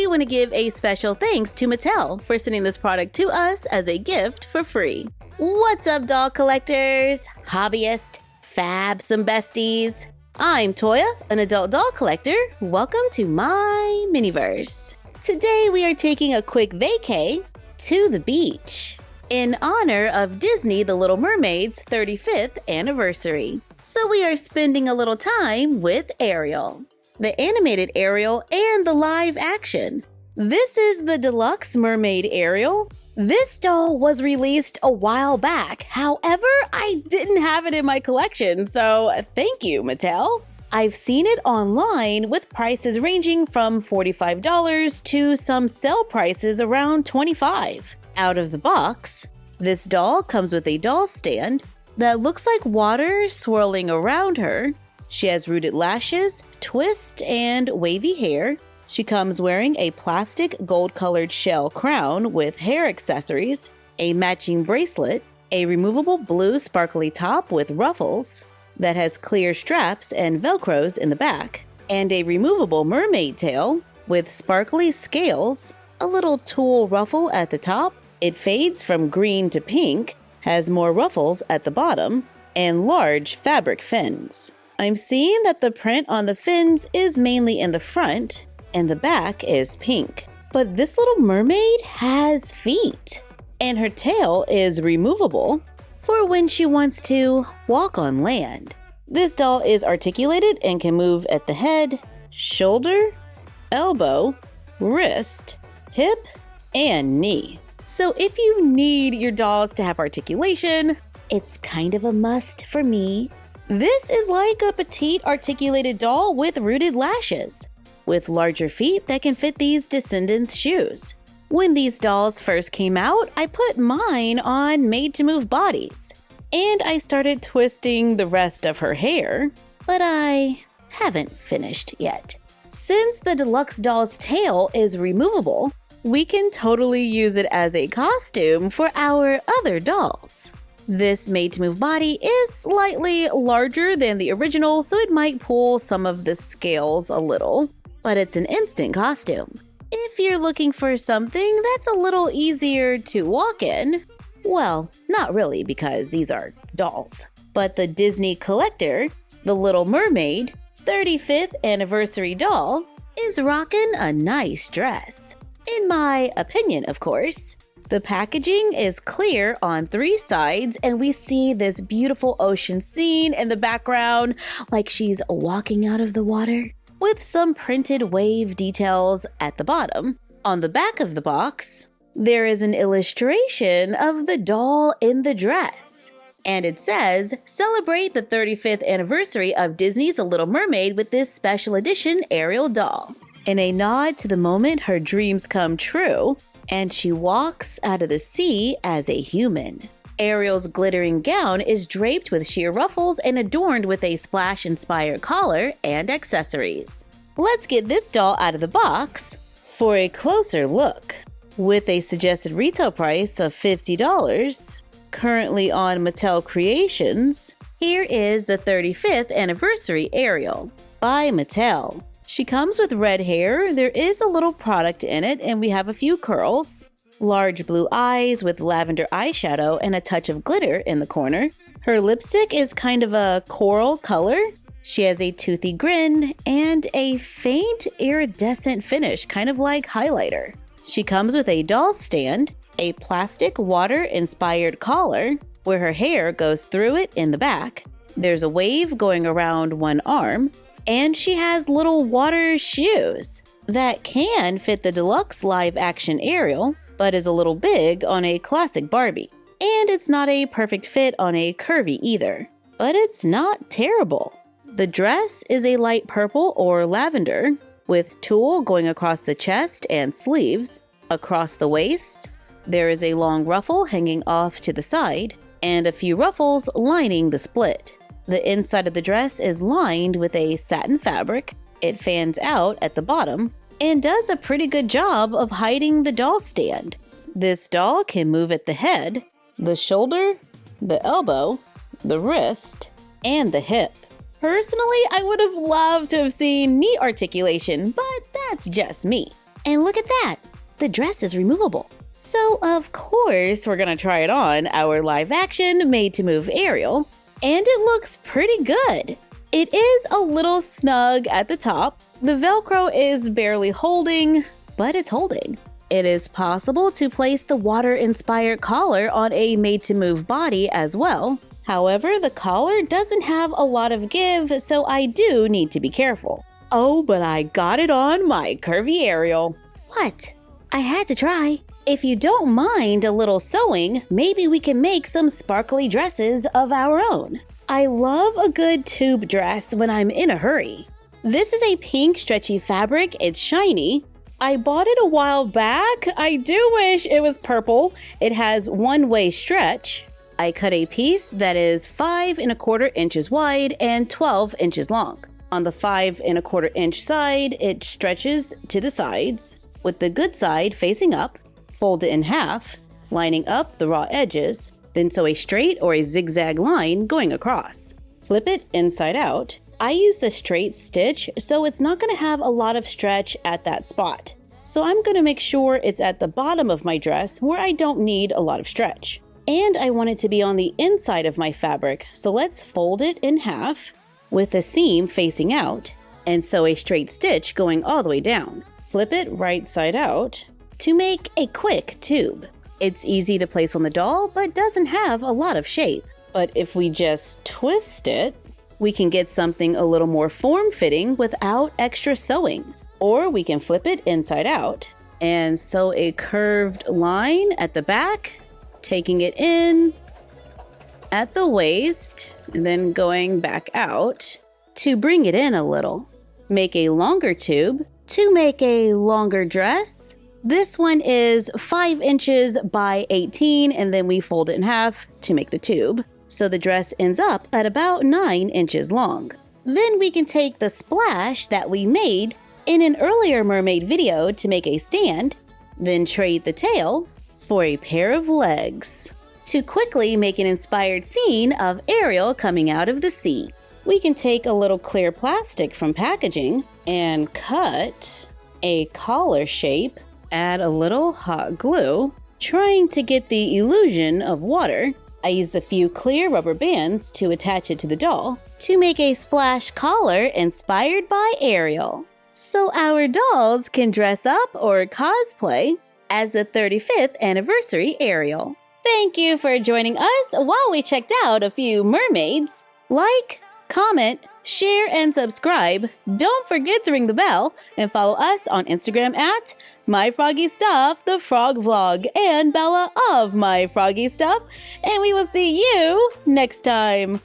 want to give a special thanks to Mattel for sending this product to us as a gift for free. What's up, doll collectors, hobbyists, fabs, and besties? I'm Toya, an adult doll collector. Welcome to my miniverse. Today we are taking a quick vacay to the beach in honor of Disney The Little Mermaid's 35th anniversary. So we are spending a little time with Ariel, the animated Ariel and the live action. This is the deluxe mermaid Ariel. This doll was released a while back. However, I didn't have it in my collection, so thank you, Mattel. I've seen it online with prices ranging from $45 to some sale prices around $25. Out of the box, this doll comes with a doll stand that looks like water swirling around her. She has rooted lashes, twist, and wavy hair. She comes wearing a plastic gold-colored shell crown with hair accessories, a matching bracelet, a removable blue sparkly top with ruffles that has clear straps and velcros in the back, and a removable mermaid tail with sparkly scales, a little tulle ruffle at the top. It fades from green to pink, has more ruffles at the bottom, and large fabric fins. I'm seeing that the print on the fins is mainly in the front, and the back is pink. But this little mermaid has feet, and her tail is removable for when she wants to walk on land. This doll is articulated and can move at the head, shoulder, elbow, wrist, hip, and knee. So if you need your dolls to have articulation, it's kind of a must for me. This is like a petite articulated doll with rooted lashes, with larger feet that can fit these Descendants shoes. When these dolls first came out, I put mine on made-to-move bodies, and I started twisting the rest of her hair, but I haven't finished yet. Since the deluxe doll's tail is removable, we can totally use it as a costume for our other dolls. This made-to-move body is slightly larger than the original, so it might pull some of the scales a little, but it's an instant costume. If you're looking for something that's a little easier to walk in, well, not really because these are dolls, but the Disney Collector, the Little Mermaid 35th anniversary doll, is rocking a nice dress. In my opinion, of course. The packaging is clear on 3 sides, and we see this beautiful ocean scene in the background, like she's walking out of the water, with some printed wave details at the bottom. On the back of the box, there is an illustration of the doll in the dress, and it says, "Celebrate the 35th anniversary of Disney's The Little Mermaid with this special edition Ariel doll." In a nod to the moment her dreams come true, and she walks out of the sea as a human. Ariel's glittering gown is draped with sheer ruffles and adorned with a splash-inspired collar and accessories. Let's get this doll out of the box for a closer look. With a suggested retail price of $50, currently on Mattel Creations, here is the 35th anniversary Ariel by Mattel. She comes with red hair, there is a little product in it, and we have a few curls. Large blue eyes with lavender eyeshadow and a touch of glitter in the corner. Her lipstick is kind of a coral color. She has a toothy grin and a faint iridescent finish, kind of like highlighter. She comes with a doll stand, a plastic water-inspired collar, where her hair goes through it in the back. There's a wave going around one arm, and she has little water shoes that can fit the deluxe live-action Ariel, but is a little big on a classic Barbie. And it's not a perfect fit on a curvy either, but it's not terrible. The dress is a light purple or lavender, with tulle going across the chest and sleeves. Across the waist, there is a long ruffle hanging off to the side, and a few ruffles lining the split. The inside of the dress is lined with a satin fabric. It fans out at the bottom and does a pretty good job of hiding the doll stand. This doll can move at the head, the shoulder, the elbow, the wrist, and the hip. Personally, I would have loved to have seen knee articulation, but that's just me. And look at that! The dress is removable. So of course we're gonna try it on our live action made to move Ariel, and it looks pretty good. It is a little snug at the top. The Velcro is barely holding, but it's holding. It is possible to place the water-inspired collar on a made-to-move body as well. However, the collar doesn't have a lot of give, so I do need to be careful. Oh, but I got it on my curvy Ariel. What? I had to try. If you don't mind a little sewing, maybe we can make some sparkly dresses of our own. I love a good tube dress when I'm in a hurry. This is a pink stretchy fabric. It's shiny. I bought it a while back. I do wish it was purple. It has one-way stretch. I cut a piece that is 5 1/4 inches wide and 12 inches long. On the 5 1/4 inch side, it stretches to the sides, with the good side facing up. Fold it in half, lining up the raw edges, then sew a straight or a zigzag line going across. Flip it inside out. I use a straight stitch, so it's not going to have a lot of stretch at that spot. So I'm going to make sure it's at the bottom of my dress where I don't need a lot of stretch. And I want it to be on the inside of my fabric, so let's fold it in half with the seam facing out and sew a straight stitch going all the way down. Flip it right side out to make a quick tube. It's easy to place on the doll, but doesn't have a lot of shape. But if we just twist it, we can get something a little more form-fitting without extra sewing. Or we can flip it inside out and sew a curved line at the back, taking it in at the waist, and then going back out to bring it in a little. Make a longer tube to make a longer dress. This one is 5 inches by 18, and then we fold it in half to make the tube. So the dress ends up at about 9 inches long. Then we can take the splash that we made in an earlier mermaid video to make a stand, then trade the tail for a pair of legs to quickly make an inspired scene of Ariel coming out of the sea. We can take a little clear plastic from packaging and cut a collar shape, add a little hot glue, trying to get the illusion of water. I used a few clear rubber bands to attach it to the doll to make a splash collar inspired by Ariel. So our dolls can dress up or cosplay as the 35th anniversary Ariel. Thank you for joining us while we checked out a few mermaids. Like, comment, share, and subscribe. Don't forget to ring the bell and follow us on Instagram at MyFroggyStuff, the Frog Vlog, and Bella of MyFroggyStuff. And we will see you next time.